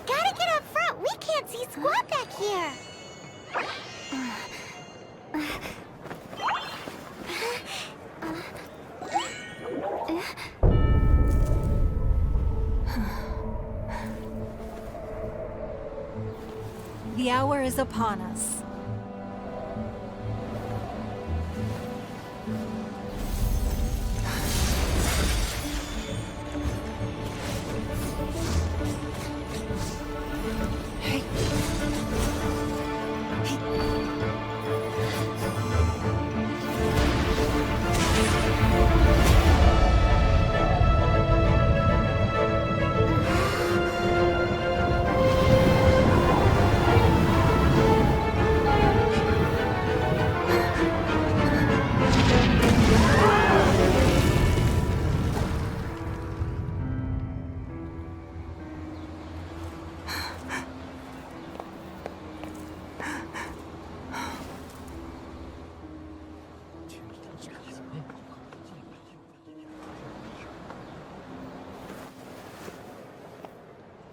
Gotta get up front. We can't see squat back here. The hour is upon us.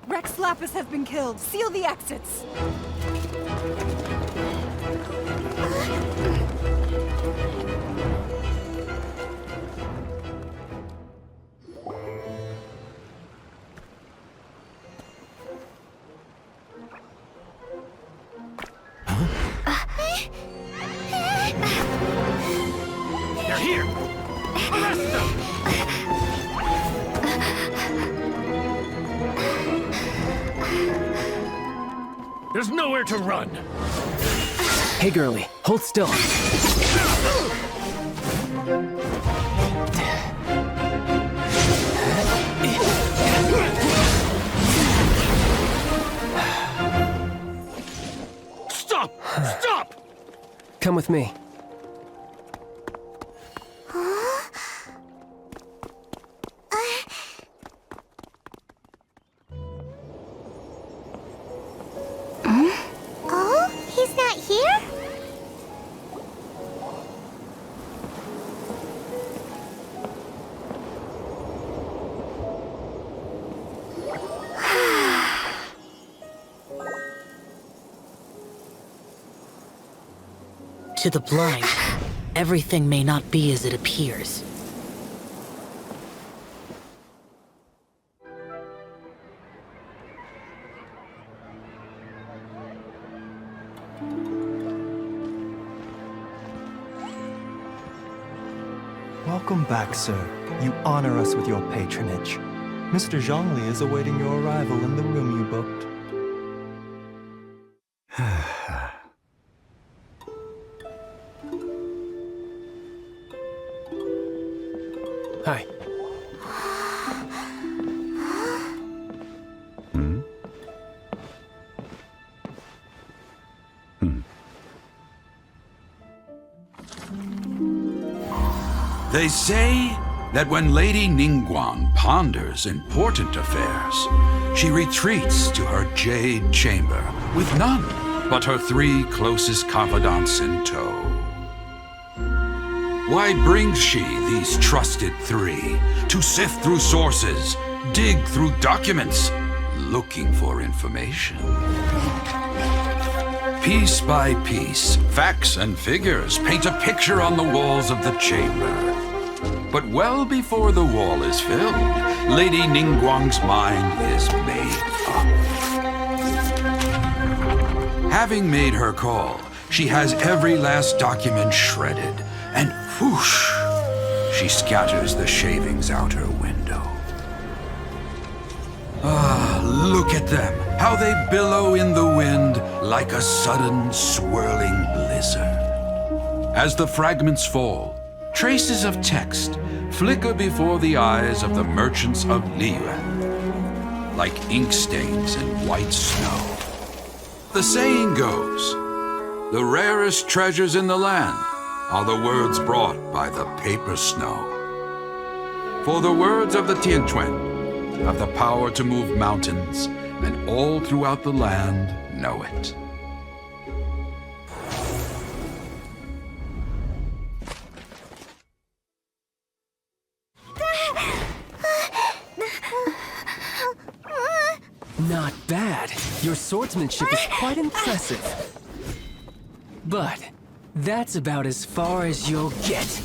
Rex Lapis has been killed. Seal the exits. They're here! Arrest them! There's nowhere to run! Hey, girlie, hold still. Stop! Stop! Come with me. Oh, he's not here? To the blind, everything may not be as it appears. Welcome back, sir. You honor us with your patronage. Mr. Zhongli is awaiting your arrival in the room you booked. Hi. They say that when Lady Ningguang ponders important affairs, she retreats to her jade chamber with none but her 3 closest confidants in tow. Why brings she these trusted 3 to sift through sources, dig through documents, looking for information? Piece by piece, facts and figures paint a picture on the walls of the chamber. But well before the wall is filled, Lady Ningguang's mind is made up. Having made her call, she has every last document shredded, and whoosh, she scatters the shavings out her window. Ah, look at them, how they billow in the wind like a sudden swirling blizzard. As the fragments fall, traces of text flicker before the eyes of the merchants of Liyuan, like ink stains in white snow. The saying goes, the rarest treasures in the land are the words brought by the paper snow. For the words of the Tianquan have the power to move mountains, and all throughout the land know it. Not bad. Your swordsmanship is quite impressive. But that's about as far as you'll get.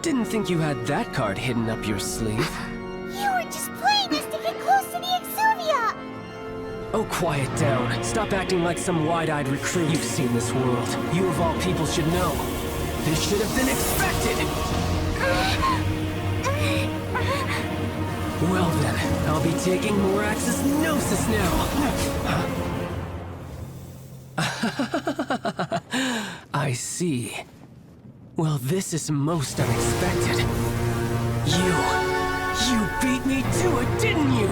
Didn't think you had that card hidden up your sleeve. You were just playing us to get close to the Exuvia! Oh, quiet down. Stop acting like some wide-eyed recruit. You've seen this world. You of all people should know. This should have been expected! Well then, I'll be taking more Axis Gnosis now! I see. Well, this is most unexpected. You beat me to it, didn't you?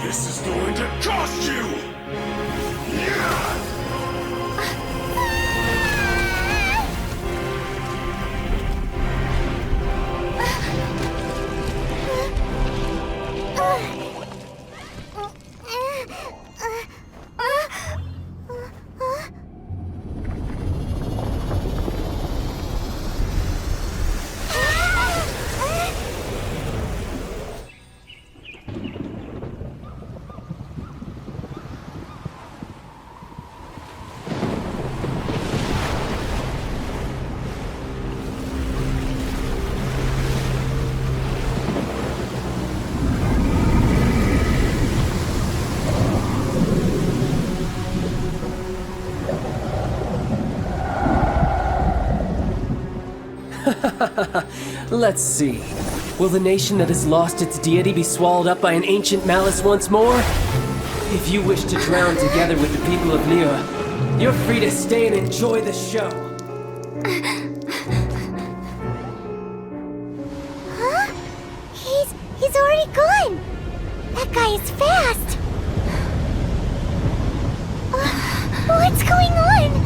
This is going to cost you! Let's see. Will the nation that has lost its deity be swallowed up by an ancient malice once more? If you wish to drown together with the people of Liyue, you're free to stay and enjoy the show. Huh? He's already gone! That guy is fast! What's going on?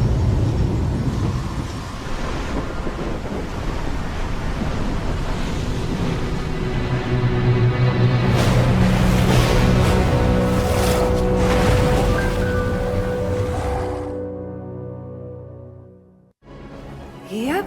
Yep.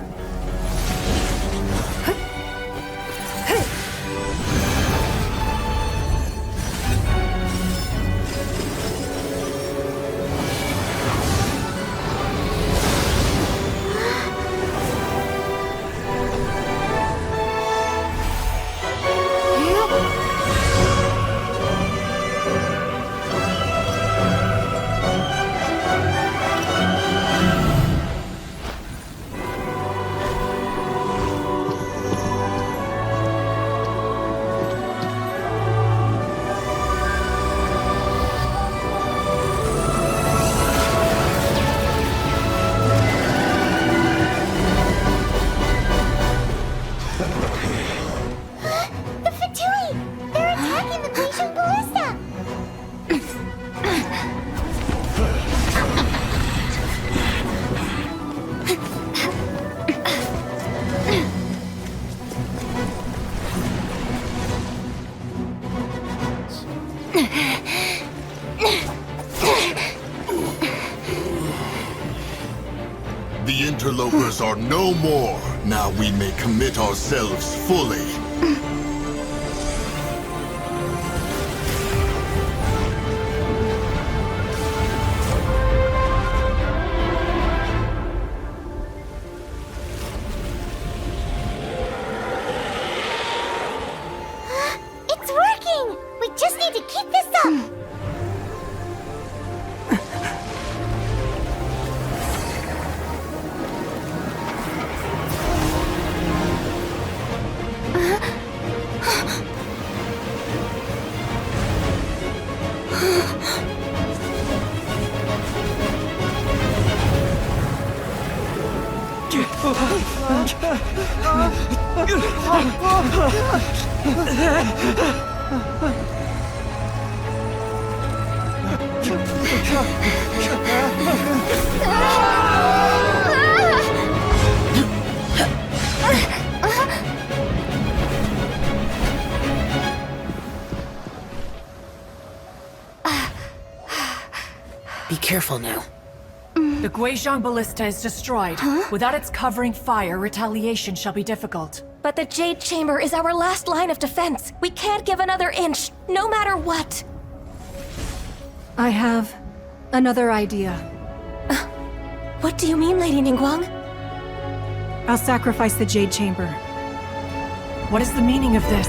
The interlopers are no more. Now we may commit ourselves fully. It's working! We just need to keep this up! Be careful now. The Guizhong ballista is destroyed. Without its covering fire, retaliation shall be difficult. But the Jade Chamber is our last line of defense. We can't give another inch, no matter what. I have another idea. What do you mean, Lady Ningguang? I'll sacrifice the Jade Chamber. What is the meaning of this?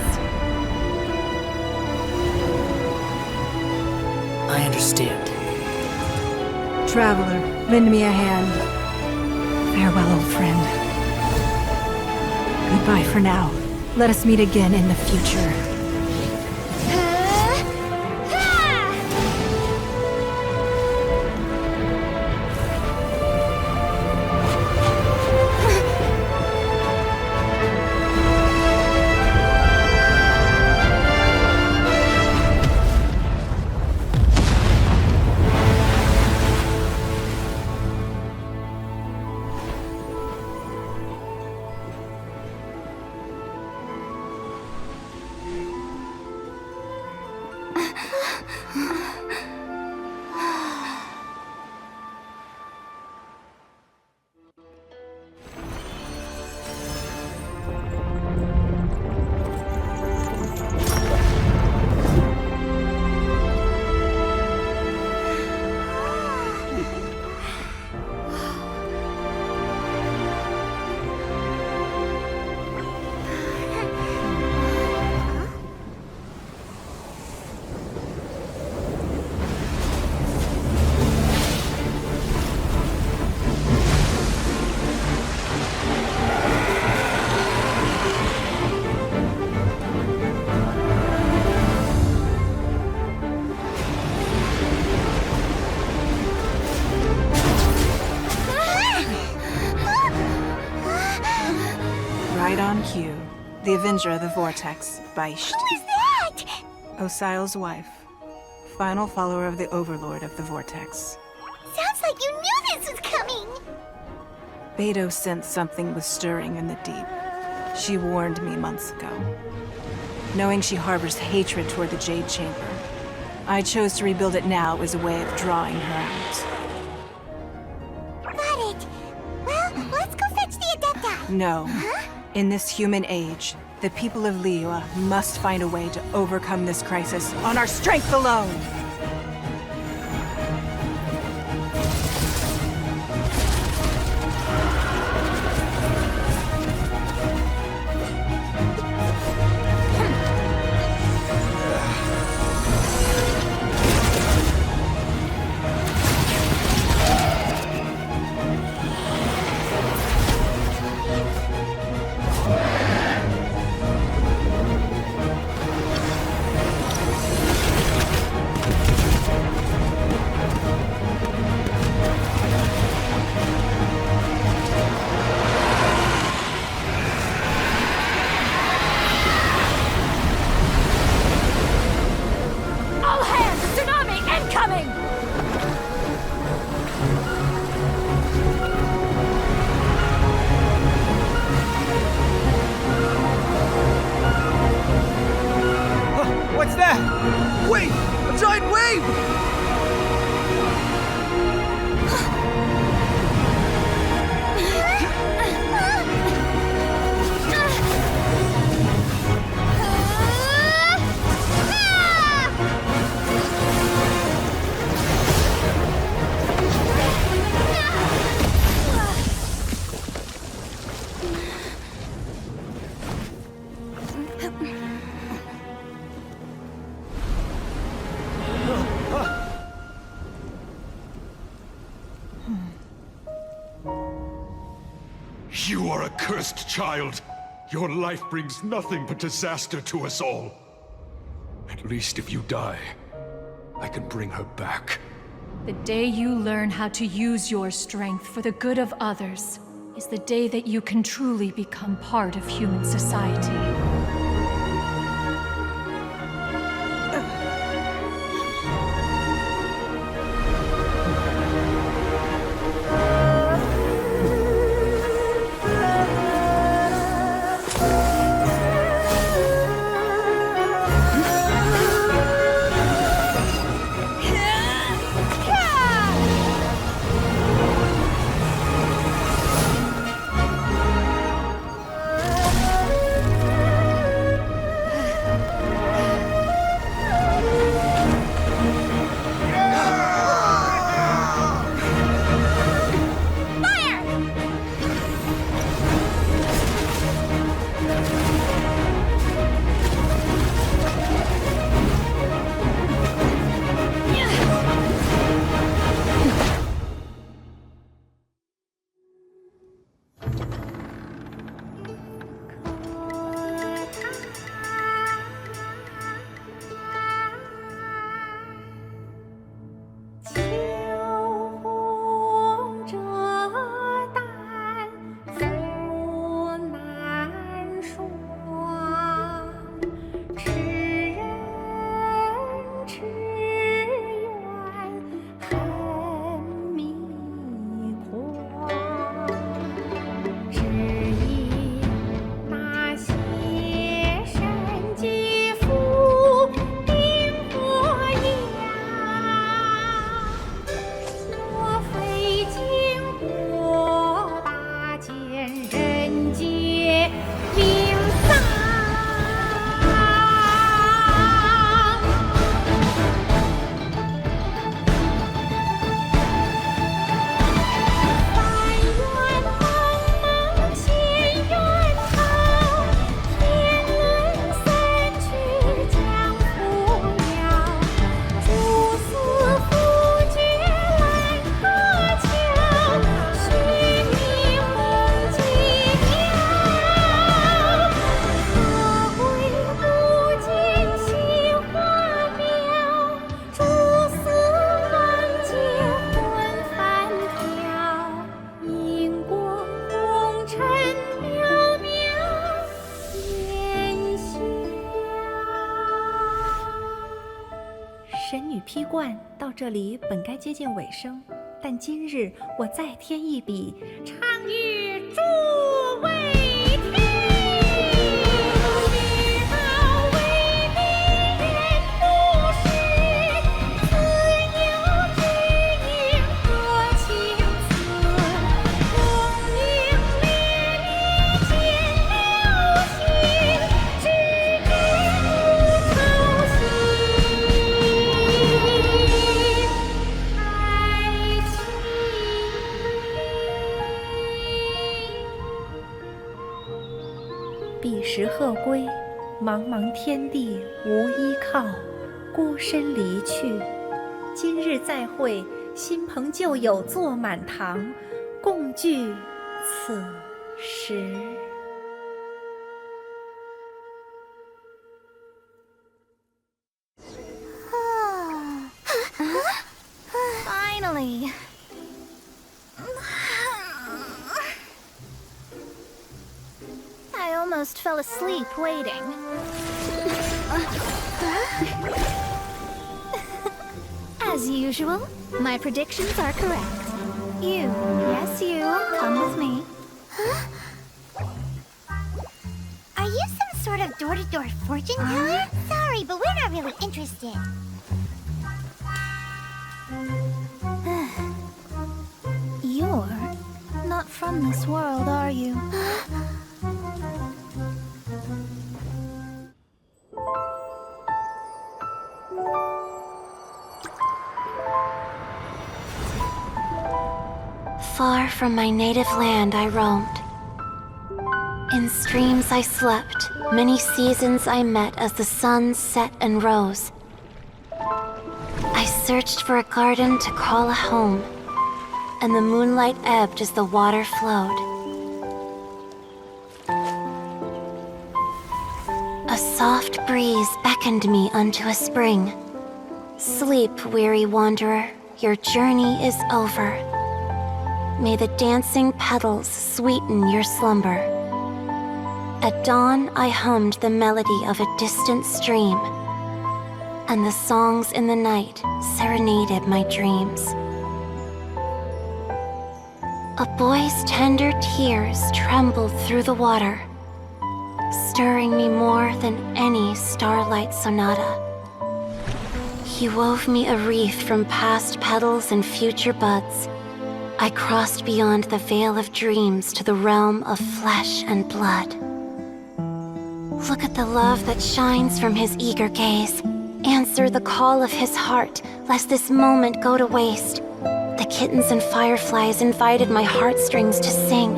I understand. Traveler, lend me a hand. Farewell, old friend. Goodbye for now. Let us meet again in the future. Right on cue. The Avenger of the Vortex, Beisht. Who is that? Osial's wife. Final follower of the Overlord of the Vortex. Sounds like you knew this was coming. Beidou sensed something was stirring in the deep. She warned me months ago. Knowing she harbors hatred toward the Jade Chamber, I chose to rebuild it now as a way of drawing her out. Got it. Well, let's go fetch the Adepta. No. In this human age, the people of Liyue must find a way to overcome this crisis on our strength alone! What's that? Wait! A giant wave! You are a cursed child. Your life brings nothing but disaster to us all. At least if you die, I can bring her back. The day you learn how to use your strength for the good of others is the day that you can truly become part of human society.批冠到这里本该接近尾声，但今日我再添一笔，唱与诸位听。日后为敌人不识，自有知音多情思。功名烈烈见了心，只知不操心。彼时鹤归，茫茫天地无依靠，孤身离去。今日再会，新朋旧友坐满堂，共聚此时。Finally. I almost fell asleep waiting. As usual, my predictions are correct. You, yes you, come with me. Huh? Are you some sort of door-to-door fortune teller? Sorry, but we're not really interested. You're not from this world, are you? Far from my native land I roamed. In streams I slept, many seasons I met as the sun set and rose. I searched for a garden to call a home, and the moonlight ebbed as the water flowed. A soft breeze beckoned me unto a spring. Sleep, weary wanderer, your journey is over. may the dancing petals sweeten your slumber. At dawn, I hummed the melody of a distant stream, and the songs in the night serenaded my dreams. A boy's tender tears trembled through the water, stirring me more than any starlight sonata. He wove me a wreath from past petals and future buds. I crossed beyond the veil of dreams to the realm of flesh and blood. Look at the love that shines from his eager gaze. Answer the call of his heart, lest this moment go to waste. The kittens and fireflies invited my heartstrings to sing,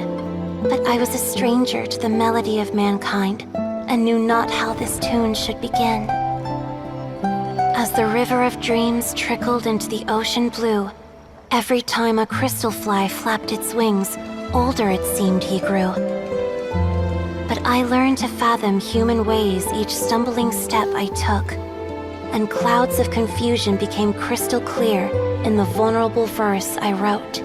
but I was a stranger to the melody of mankind, and knew not how this tune should begin. As the river of dreams trickled into the ocean blue, every time a crystal fly flapped its wings, older it seemed he grew. But I learned to fathom human ways each stumbling step I took, and clouds of confusion became crystal clear in the vulnerable verse I wrote.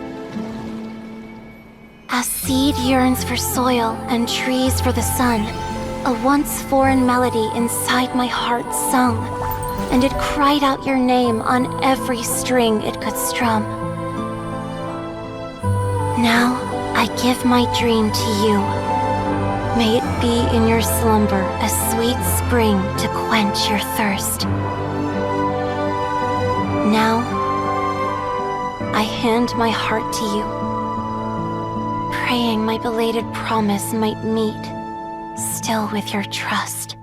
As seed yearns for soil and trees for the sun, a once foreign melody inside my heart sung, and it cried out your name on every string it could strum. Now I give my dream to you. May it be in your slumber a sweet spring to quench your thirst. Now, I hand my heart to you, praying my belated promise might meet, still with your trust.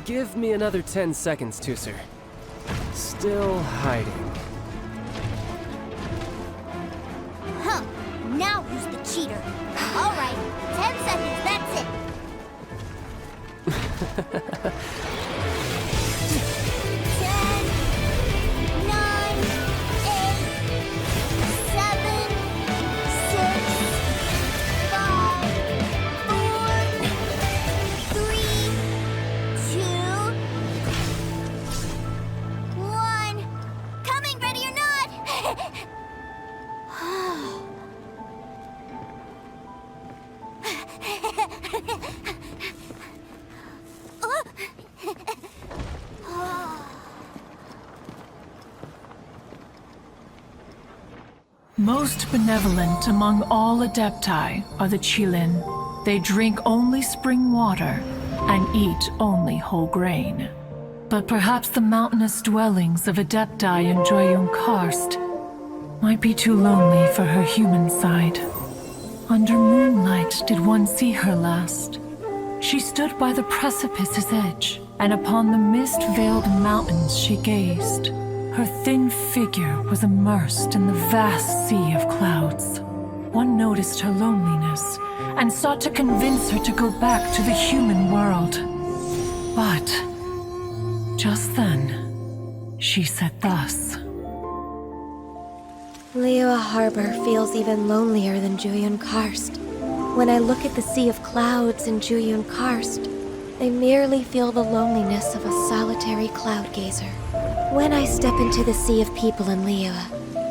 Give me another 10 seconds, Tusser. Still hiding. Huh. Now who's the cheater? All right. 10 seconds, that's it. 10, 9, 8, 7, 6, 5, 4, 3, 2, 1. Coming, ready or not? Most benevolent among all Adepti are the Qilin. They drink only spring water and eat only whole grain. But perhaps the mountainous dwellings of Adepti in Joyun Karst might be too lonely for her human side. Under moonlight did one see her last. She stood by the precipice's edge, and upon the mist-veiled mountains she gazed. Her thin figure was immersed in the vast sea of clouds. One noticed her loneliness and sought to convince her to go back to the human world. But just then, she said thus. Liyue Harbor feels even lonelier than Joyun Karst. When I look at the sea of clouds in Joyun Karst, I merely feel the loneliness of a solitary cloud gazer. When I step into the sea of people in Liyue,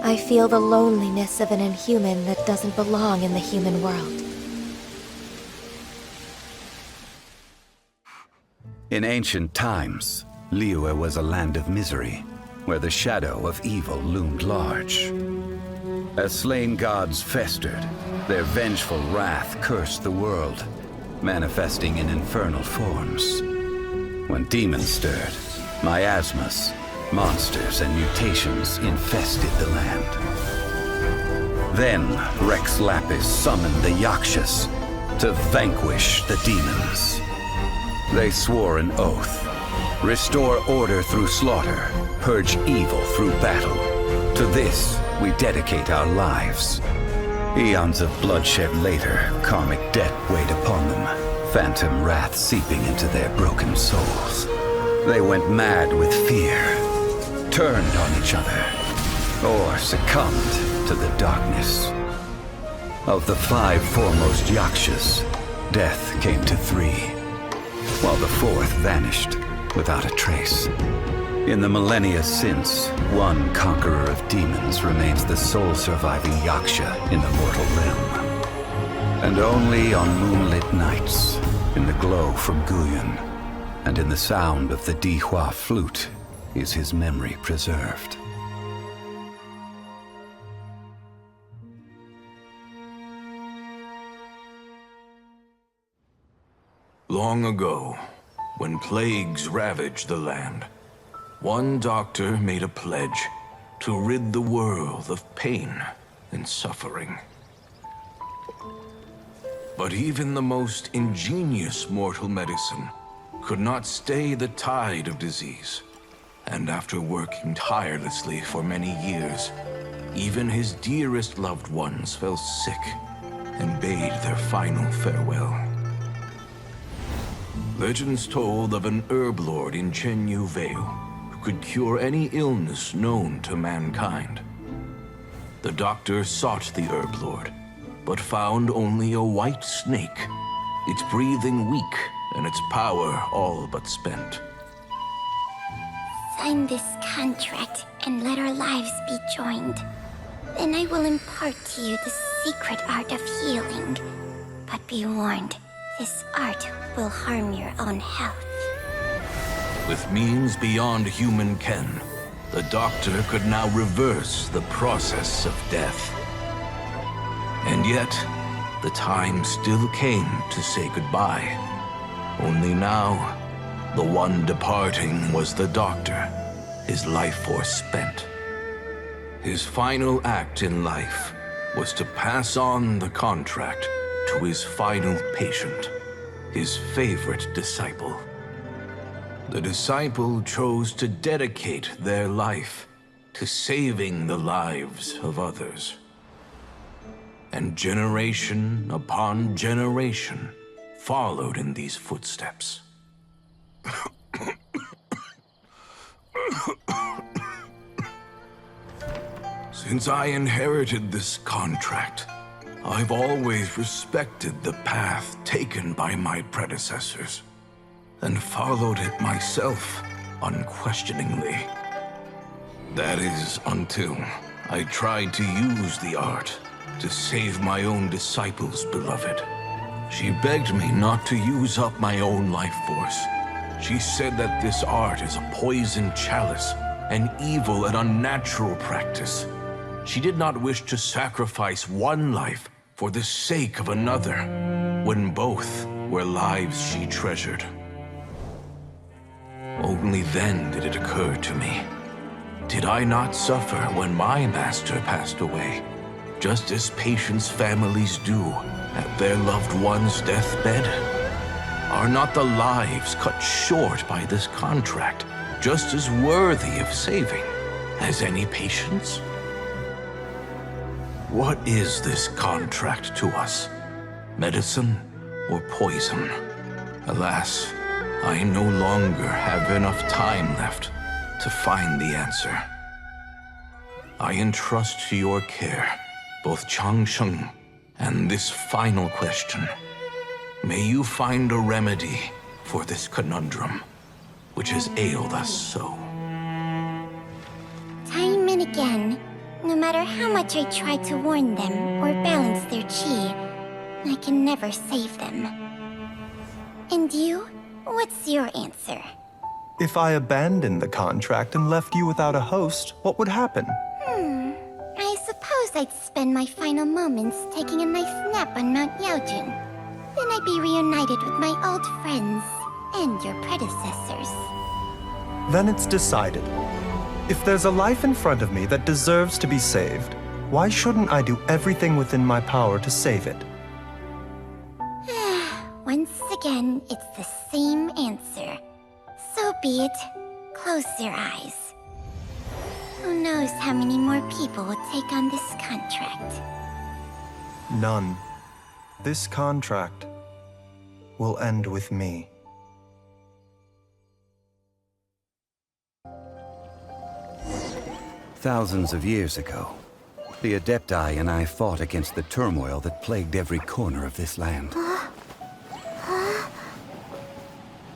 I feel the loneliness of an inhuman that doesn't belong in the human world. In ancient times, Liyue was a land of misery, where the shadow of evil loomed large. As slain gods festered, their vengeful wrath cursed the world, manifesting in infernal forms. When demons stirred, miasmas, monsters, and mutations infested the land. Then Rex Lapis summoned the Yakshas to vanquish the demons. They swore an oath: restore order through slaughter, purge evil through battle. To this, we dedicate our lives. Eons of bloodshed later, karmic debt weighed upon them, phantom wrath seeping into their broken souls. They went mad with fear, turned on each other, or succumbed to the darkness. Of the 5 foremost yakshas, death came to 3, while the 4th vanished without a trace. In the millennia since, one conqueror of demons remains the sole surviving yaksha in the mortal realm. And only on moonlit nights, in the glow from Guyon, and in the sound of the Dihua flute, is his memory preserved. Long ago, when plagues ravaged the land, one doctor made a pledge to rid the world of pain and suffering. But even the most ingenious mortal medicine could not stay the tide of disease. And after working tirelessly for many years, even his dearest loved ones fell sick and bade their final farewell. Legends told of an herb lord in Chenyu Vale who could cure any illness known to mankind. The doctor sought the herb lord, but found only a white snake, its breathing weak and its power all but spent. Sign this contract and let our lives be joined. Then I will impart to you the secret art of healing. But be warned, this art will harm your own health. With means beyond human ken, the doctor could now reverse the process of death. And yet, the time still came to say goodbye. Only now, the one departing was the doctor, his life force spent. His final act in life was to pass on the contract to his final patient, his favorite disciple. The disciple chose to dedicate their life to saving the lives of others. And generation upon generation followed in these footsteps. Since I inherited this contract, I've always respected the path taken by my predecessors, and followed it myself unquestioningly. That is, until I tried to use the art to save my own disciple's beloved. She begged me not to use up my own life force. She said that this art is a poisoned chalice, an evil and unnatural practice. She did not wish to sacrifice one life for the sake of another, when both were lives she treasured. Only then did it occur to me. Did I not suffer when my master passed away, just as patients' families do at their loved one's deathbed? Are not the lives cut short by this contract just as worthy of saving as any patients? What is this contract to us? Medicine or poison? Alas, I no longer have enough time left to find the answer. I entrust to your care both Changsheng and this final question. May you find a remedy for this conundrum, which has ailed us so. Time and again, no matter how much I try to warn them or balance their chi, I can never save them. And you? What's your answer? If I abandoned the contract and left you without a host, what would happen? I suppose I'd spend my final moments taking a nice nap on Mount Yaojun. Then I'd be reunited with my old friends and your predecessors. Then it's decided. If there's a life in front of me that deserves to be saved, why shouldn't I do everything within my power to save it? Once again, it's the same answer. So be it. Close your eyes. Who knows how many more people will take on this contract? None. This contract will end with me. Thousands of years ago, the Adepti and I fought against the turmoil that plagued every corner of this land.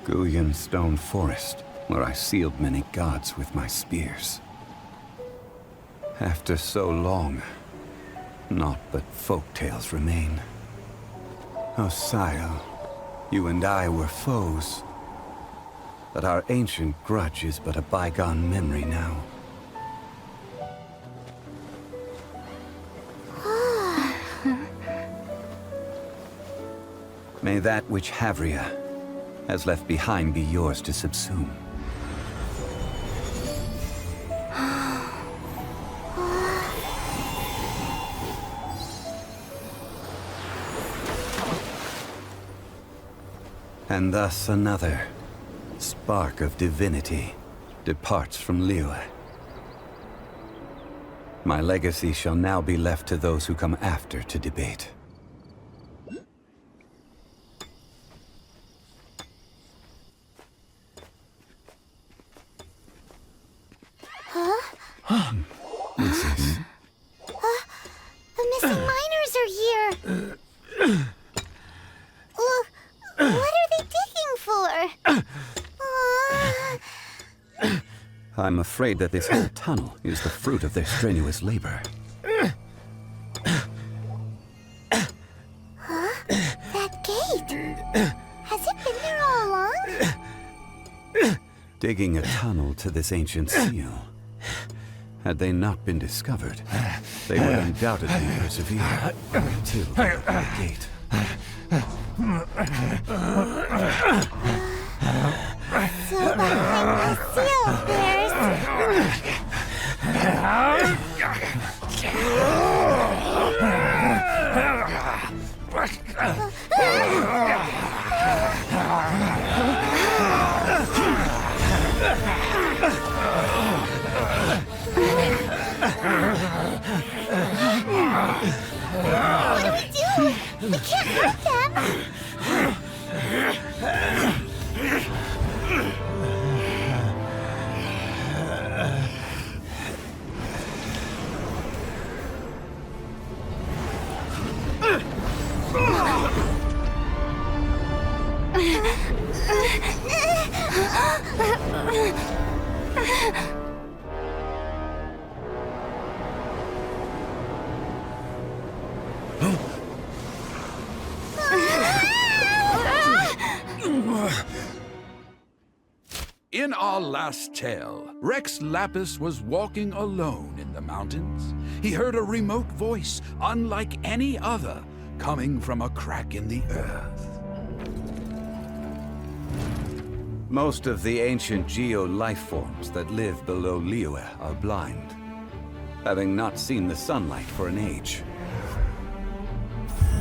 Guyan Stone Forest, where I sealed many gods with my spears. After so long, naught but folk tales remain. Oh, Sile, you and I were foes, but our ancient grudge is but a bygone memory now. May that which Havria has left behind be yours to subsume. And thus another spark of divinity departs from Liyue. My legacy shall now be left to those who come after to debate. This is... The missing miners are here! What are they digging for? I'm afraid that this whole tunnel is the fruit of their strenuous labor. Huh? That gate! Has it been there all along? Digging a tunnel to this ancient seal. Had they not been discovered, they would undoubtedly persevere until they opened the gate. So behind the seal, What do we do? We can't hurt them! In our last tale, Rex Lapis was walking alone in the mountains. He heard a remote voice, unlike any other, coming from a crack in the earth. Most of the ancient geo-life forms that live below Liyue are blind, having not seen the sunlight for an age.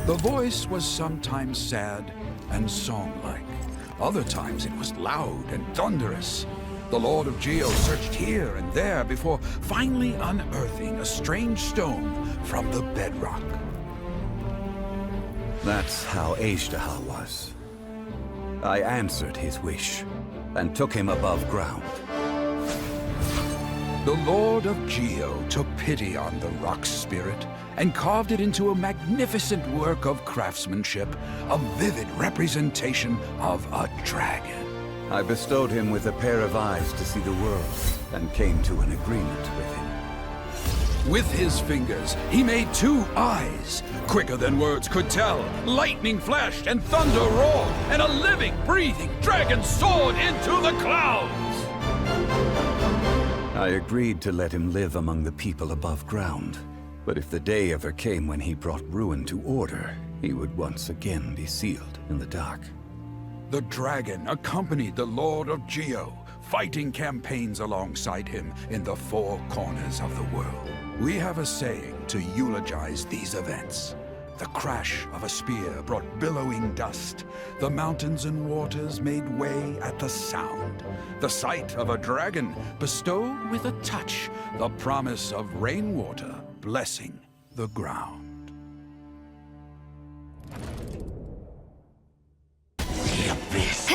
The voice was sometimes sad and song-like. Other times it was loud and thunderous. The Lord of Geo searched here and there before finally unearthing a strange stone from the bedrock. That's how Ajdaha was. I answered his wish and took him above ground. The Lord of Geo took pity on the rock spirit and carved it into a magnificent work of craftsmanship, a vivid representation of a dragon. I bestowed him with a pair of eyes to see the world and came to an agreement with him. With his fingers, he made 2 eyes. Quicker than words could tell, lightning flashed and thunder roared, and a living, breathing dragon soared into the clouds! I agreed to let him live among the people above ground. But if the day ever came when he brought ruin to order, he would once again be sealed in the dark. The dragon accompanied the Lord of Geo, fighting campaigns alongside him in the 4 corners of the world. We have a saying to eulogize these events. The crash of a spear brought billowing dust. The mountains and waters made way at the sound. The sight of a dragon bestowed with a touch the promise of rainwater blessing the ground. The abyss.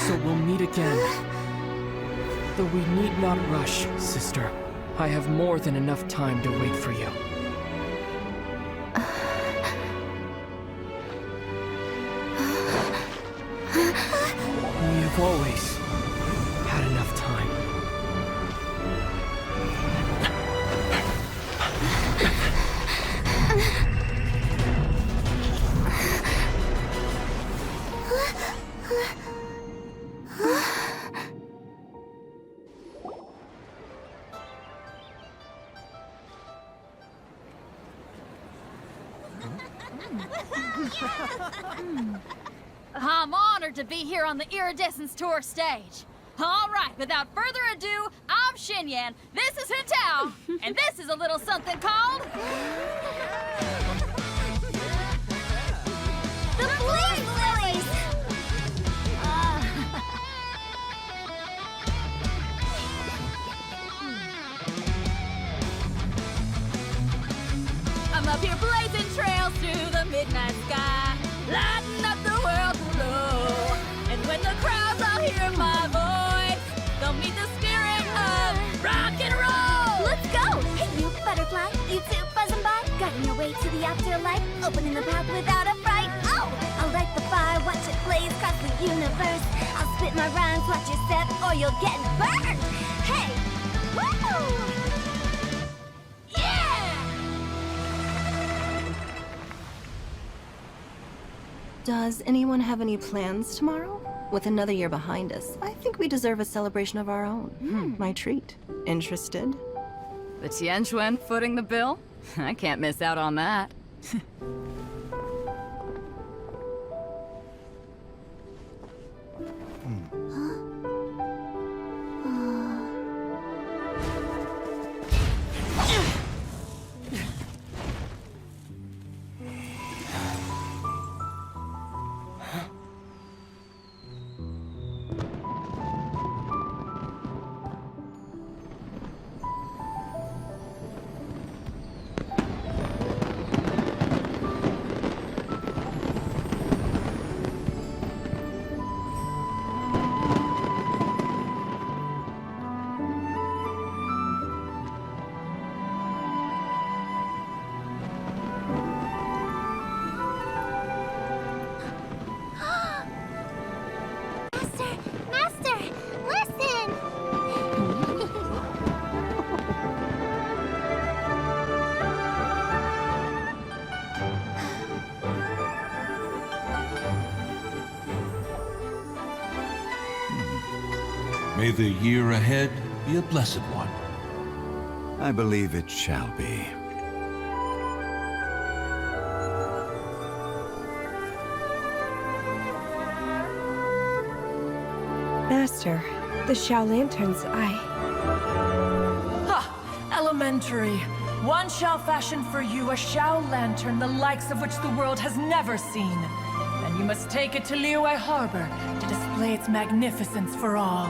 So we'll meet again. Though we need not rush, sister. I have more than enough time to wait for you. We have always had enough time. I'm honored to be here on the Iridescence Tour stage. All right, without further ado, I'm Xinyan, this is Hintao, and this is a little something called... The Flame Lilies! I'm up here blazing trails through the midnight sky, lighting up the world below. And when the crowds all hear my voice, they'll meet the spirit of rock and roll. Let's go! Hey, you butterfly, you two buzzing by, guiding your way to the afterlife, opening the path without a fright. Oh! I'll light the fire, watch it blaze across the universe. I'll spit my rhymes, watch your step, or you'll get burned. Hey! Woo! Does anyone have any plans tomorrow? With another year behind us, I think we deserve a celebration of our own. My treat. Interested? The Tianquan footing the bill? I can't miss out on that. Master, listen! May the year ahead be a blessed one. I believe it shall be. Master, the Xiao Lanterns, Elementary. One shall fashion for you a Xiao Lantern, the likes of which the world has never seen. And you must take it to Liyue Harbor to display its magnificence for all.